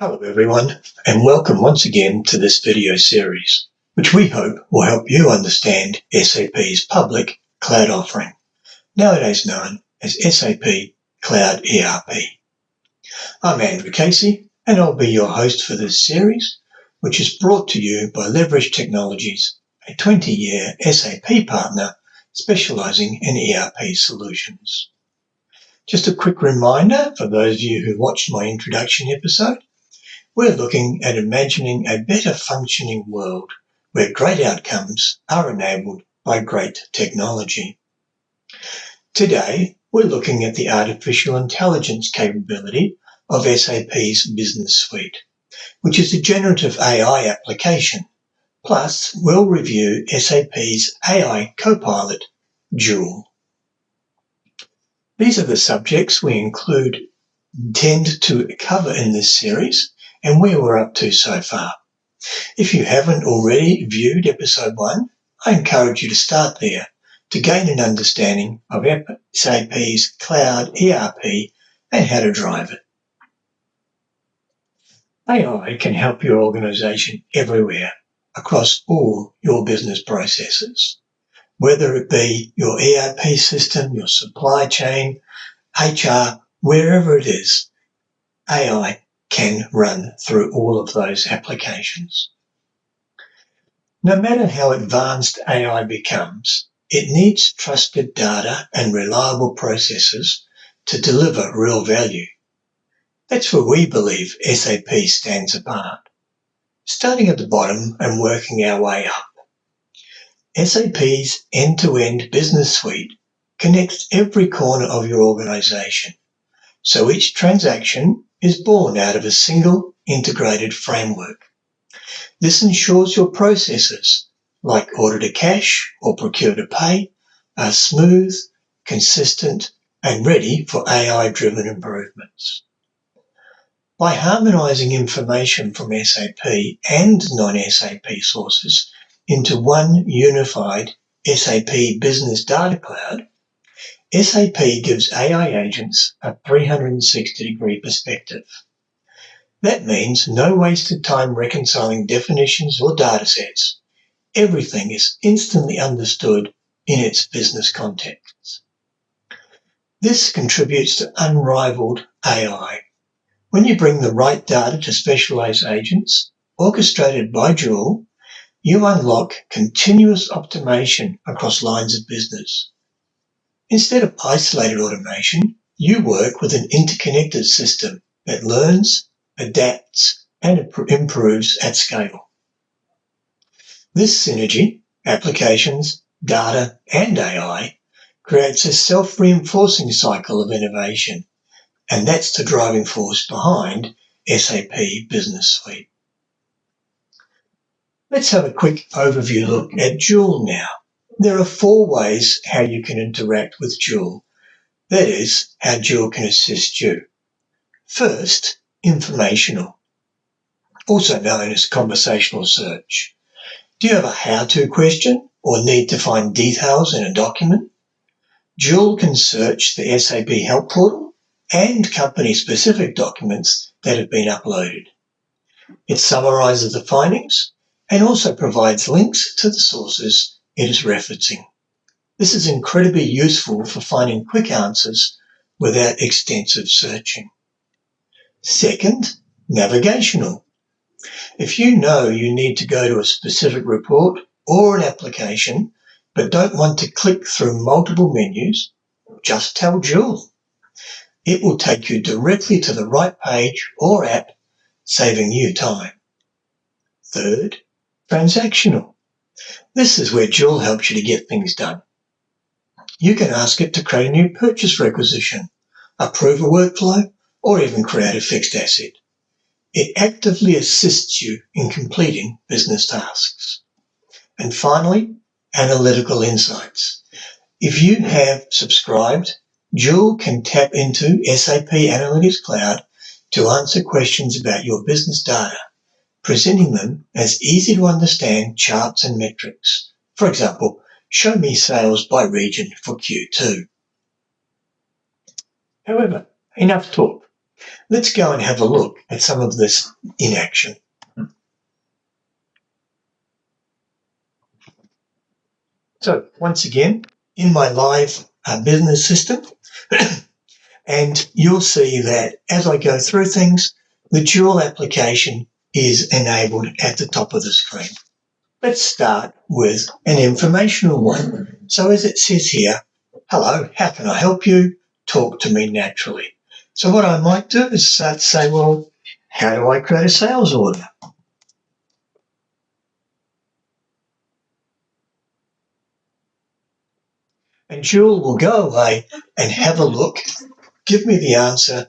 Hello everyone, and welcome once again to this video series, which we hope will help you understand SAP's public cloud offering, nowadays known as SAP Cloud ERP. I'm Andrew Casey, and I'll be your host for this series, which is brought to you by Leverage Technologies, a 20-year SAP partner specializing in ERP solutions. Just a quick reminder for those of you who watched my introduction episode, we're looking at imagining a better functioning world where great outcomes are enabled by great technology. Today, we're looking at the artificial intelligence capability of SAP's Business Suite, which is a generative AI application. Plus, we'll review SAP's AI Copilot, Joule. These are the subjects we intend to cover in this series and where we're up to so far. If you haven't already viewed episode 1, I encourage you to start there to gain an understanding of SAP's Cloud ERP and how to drive it. AI can help your organization everywhere across all your business processes, whether it be your ERP system, your supply chain, HR, wherever it is. AI can run through all of those applications. No matter how advanced AI becomes, it needs trusted data and reliable processes to deliver real value. That's where we believe SAP stands apart. Starting at the bottom and working our way up. SAP's end-to-end business suite connects every corner of your organization, so each transaction is born out of a single integrated framework. This ensures your processes, like order to cash or procure to pay, are smooth, consistent, and ready for AI-driven improvements. By harmonizing information from SAP and non-SAP sources into one unified SAP Business Data Cloud, SAP gives AI agents a 360-degree perspective. That means no wasted time reconciling definitions or datasets. Everything is instantly understood in its business context. This contributes to unrivaled AI. When you bring the right data to specialized agents, orchestrated by Joule, you unlock continuous optimization across lines of business. Instead of isolated automation, you work with an interconnected system that learns, adapts, and improves at scale. This synergy, applications, data, and AI, creates a self-reinforcing cycle of innovation, and that's the driving force behind SAP Business Suite. Let's have a quick overview look at Joule now. There are 4 ways how you can interact with Joule. That is, how Joule can assist you. First, informational, also known as conversational search. Do you have a how-to question or need to find details in a document? Joule can search the SAP Help Portal and company-specific documents that have been uploaded. It summarizes the findings and also provides links to the sources it is referencing. This is incredibly useful for finding quick answers without extensive searching. Second, navigational. If you know you need to go to a specific report or an application, but don't want to click through multiple menus, just tell Joule. It will take you directly to the right page or app, saving you time. Third, transactional. This is where Joule helps you to get things done. You can ask it to create a new purchase requisition, approve a workflow, or even create a fixed asset. It actively assists you in completing business tasks. And finally, analytical insights. If you have subscribed, Joule can tap into SAP Analytics Cloud to answer questions about your business data, presenting them as easy to understand charts and metrics. For example, show me sales by region for Q2. However, enough talk. Let's go and have a look at some of this in action. So once again, in my live business system, and you'll see that as I go through things, the Joule application is enabled at the top of the screen. Let's start with an informational one. So as it says here, hello, how can I help you? Talk to me naturally. So what I might do is start to say, well, how do I create a sales order? And Joule will go away and have a look, give me the answer,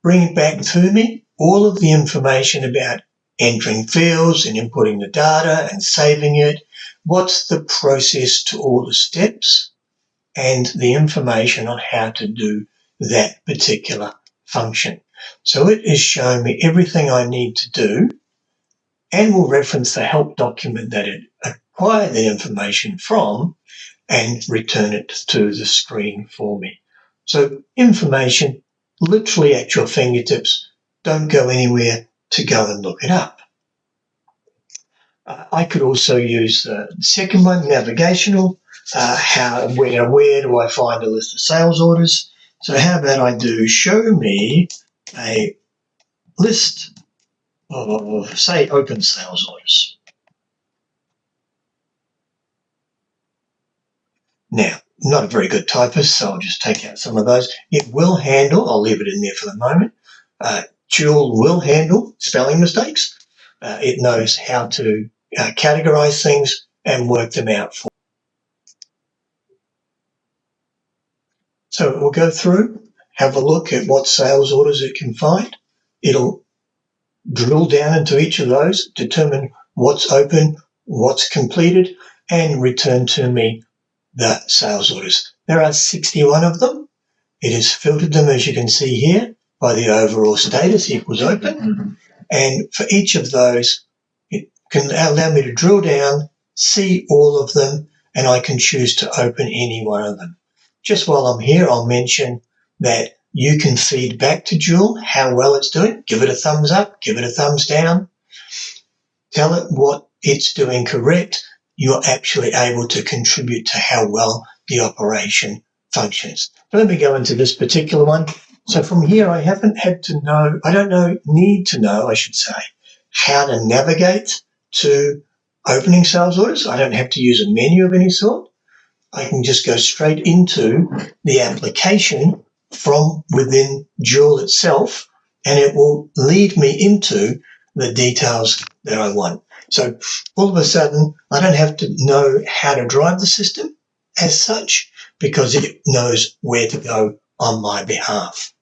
bring it back to me, all of the information about entering fields and inputting the data and saving it, what's the process to all the steps, and the information on how to do that particular function. So it is showing me everything I need to do and will reference the help document that it acquired that information from and return it to the screen for me. So information literally at your fingertips. Don't go anywhere to go and look it up. I could also use the second one, navigational. Where do I find a list of sales orders? So how about I do show me a list of, say, open sales orders. Now, not a very good typist, so I'll just take out some of those. It will handle, I'll leave it in there for the moment, Joule will handle spelling mistakes. It knows how to categorize things and work them out for. So it will go through, have a look at what sales orders it can find. It'll drill down into each of those, determine what's open, what's completed, and return to me the sales orders. There are 61 of them. It has filtered them, as you can see here, by the overall status equals open. And for each of those, it can allow me to drill down, see all of them, and I can choose to open any one of them. Just while I'm here, I'll mention that you can feed back to Joule how well it's doing. Give it a thumbs up, give it a thumbs down. Tell it what it's doing correct. You're actually able to contribute to how well the operation functions. Let me go into this particular one. So from here, I haven't had to know, I don't need to know, I should say, how to navigate to opening sales orders. I don't have to use a menu of any sort. I can just go straight into the application from within Joule itself, and it will lead me into the details that I want. So all of a sudden, I don't have to know how to drive the system as such, because it knows where to go on my behalf.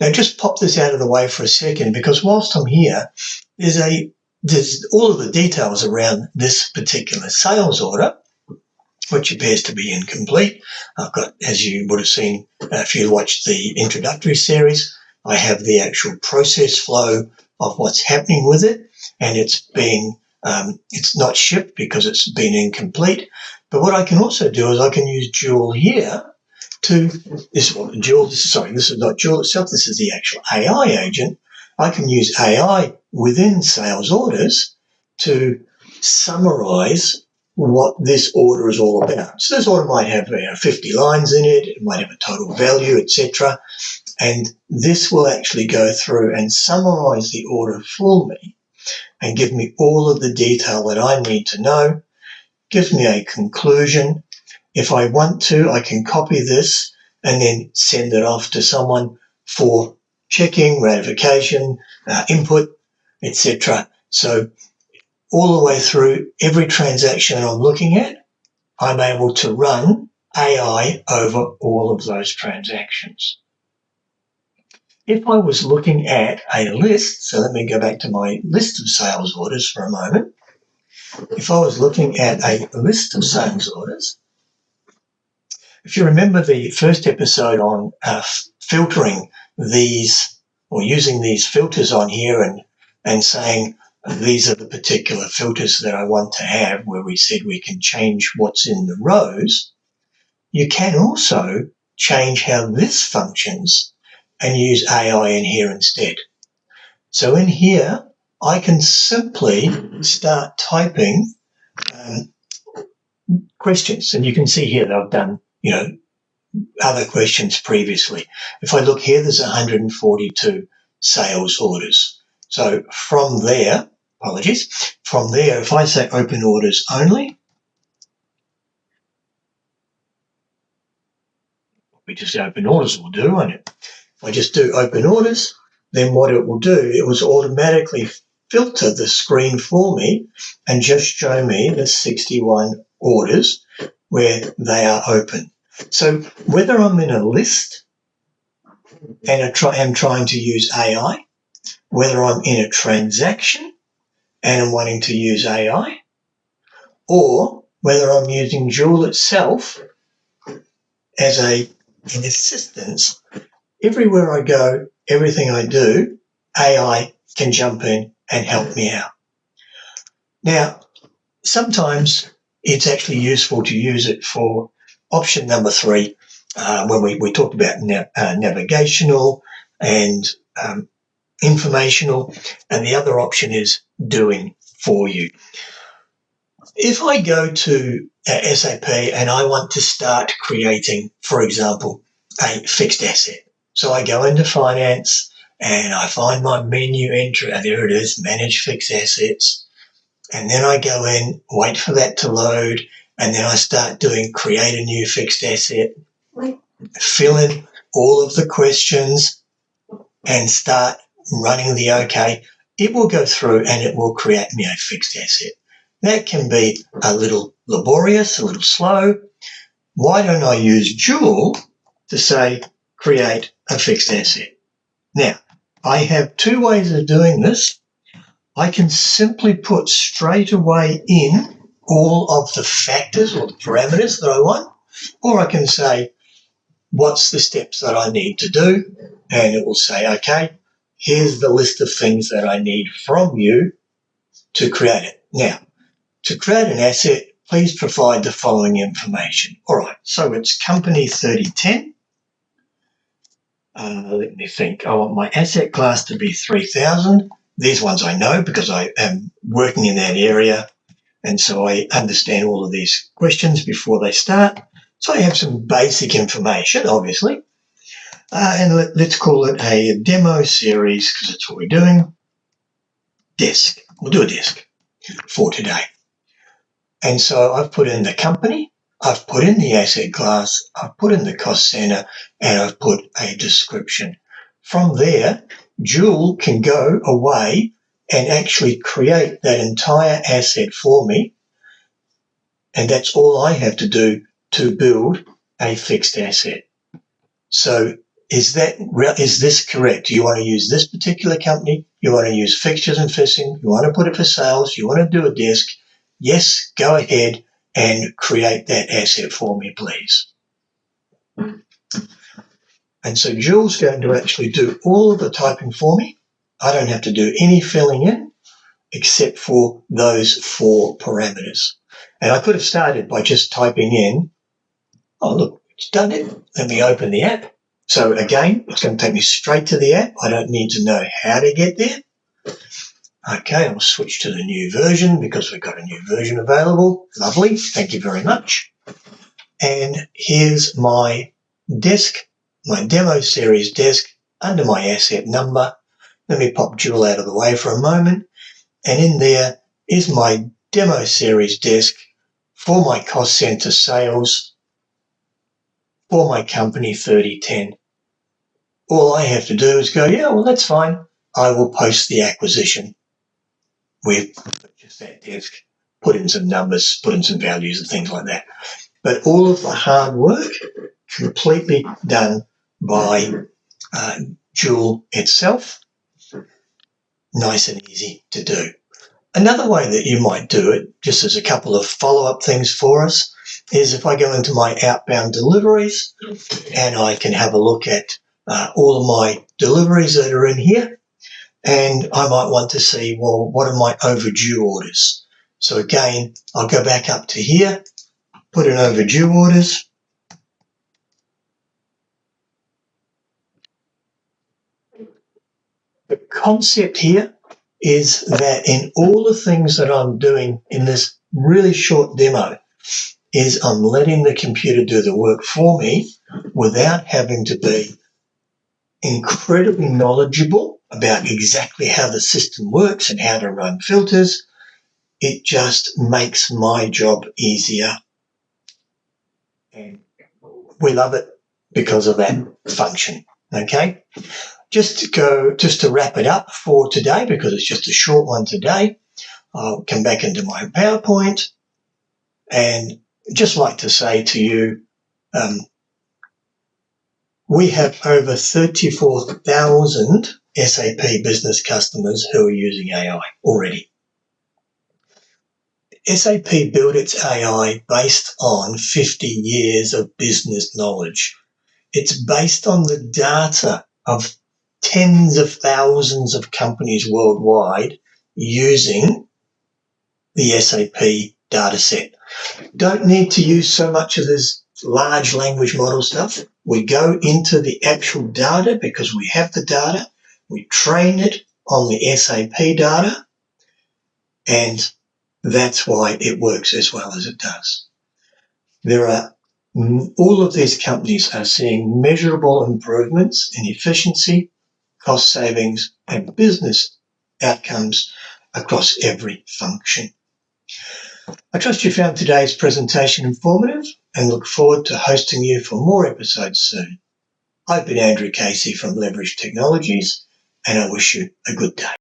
Now just pop this out of the way for a second, because whilst I'm here, there's all of the details around this particular sales order, which appears to be incomplete. I've got, as you would have seen if you watched the introductory series, I have the actual process flow of what's happening with it, and it's not shipped because it's been incomplete. But what I can also do is I can use Joule here this is not Joule itself, this is the actual AI agent. I can use AI within sales orders to summarize what this order is all about. So this order might have 50 lines in it, it might have a total value, etc. And this will actually go through and summarize the order for me and give me all of the detail that I need to know, gives me a conclusion. If I want to, I can copy this and then send it off to someone for checking, ratification, input, etc. So all the way through every transaction I'm looking at, I'm able to run AI over all of those transactions. If I was looking at a list, so let me go back to my list of sales orders for a moment. If I was looking at a list of sales orders, if you remember the first episode on filtering these or using these filters on here and saying these are the particular filters that I want to have, where we said we can change what's in the rows, you can also change how this functions and use AI in here instead. So in here, I can simply start typing questions. And you can see here that I've done, other questions previously. If I look here, there's 142 sales orders. So from there, if I say open orders only, we just open orders will do, won't it? If I just do open orders, then what it will do, it will automatically filter the screen for me and just show me the 61 orders where they are open. So whether I'm in a list and am trying to use AI, whether I'm in a transaction and I'm wanting to use AI, or whether I'm using Joule itself as an assistance, everywhere I go, everything I do, AI can jump in and help me out. Now, sometimes it's actually useful to use it for option number 3, when we talked about navigational and informational, and the other option is doing for you. If I go to SAP and I want to start creating, for example, a fixed asset, so I go into finance and I find my menu entry, and there it is, manage fixed assets, and then I go in, wait for that to load, and then I start doing create a new fixed asset, fill in all of the questions and start running the OK. It will go through and it will create me a fixed asset. That can be a little laborious, a little slow. Why don't I use Joule to say create a fixed asset? Now, I have 2 ways of doing this. I can simply put straight away in all of the factors or the parameters that I want, or I can say, what's the steps that I need to do? And it will say, okay, here's the list of things that I need from you to create it. Now, to create an asset, please provide the following information. All right, so it's company 3010. Let me think. I want my asset class to be 3000. These ones I know because I am working in that area, and so I understand all of these questions before they start. So I have some basic information, obviously. And let's call it a demo series because that's what we're doing. Desk. We'll do a desk for today. And so I've put in the company, I've put in the asset class, I've put in the cost center, and I've put a description. From there, Joule can go away and actually create that entire asset for me. And that's all I have to do to build a fixed asset. So is this correct? Do you want to use this particular company? You want to use fixtures and fitting? You want to put it for sales? You want to do a desk? Yes, go ahead and create that asset for me, please. And so Joule's going to actually do all of the typing for me. I don't have to do any filling in except for those 4 parameters. And I could have started by just typing in, oh, look, it's done it. Let me open the app. So again, it's going to take me straight to the app. I don't need to know how to get there. Okay, I'll switch to the new version because we've got a new version available. Lovely. Thank you very much. And here's my desk, my demo series desk under my asset number. Let me pop Joule out of the way for a moment. And in there is my demo series desk for my cost center sales for my company 3010. All I have to do is go, yeah, well, that's fine. I will post the acquisition. We've purchased that desk, put in some numbers, put in some values and things like that. But all of the hard work completely done by Joule itself. Nice and easy to do. Another way that you might do it, just as a couple of follow-up things for us, is if I go into my outbound deliveries and I can have a look at all of my deliveries that are in here, and I might want to see, well, what are my overdue orders? So again, I'll go back up to here, put in overdue orders, The concept here is that in all the things that I'm doing in this really short demo is I'm letting the computer do the work for me without having to be incredibly knowledgeable about exactly how the system works and how to run filters. It just makes my job easier. And we love it because of that function. Okay? Just to wrap it up for today, because it's just a short one today, I'll come back into my PowerPoint and just like to say to you, we have over 34,000 SAP business customers who are using AI already. SAP built its AI based on 50 years of business knowledge. It's based on the data of tens of thousands of companies worldwide using the SAP data set. Don't need to use so much of this large language model stuff. We go into the actual data because we have the data. We train it on the SAP data, and that's why it works as well as it does. All of these companies are seeing measurable improvements in efficiency, cost savings, and business outcomes across every function. I trust you found today's presentation informative and look forward to hosting you for more episodes soon. I've been Andrew Casey from Leverage Technologies, and I wish you a good day.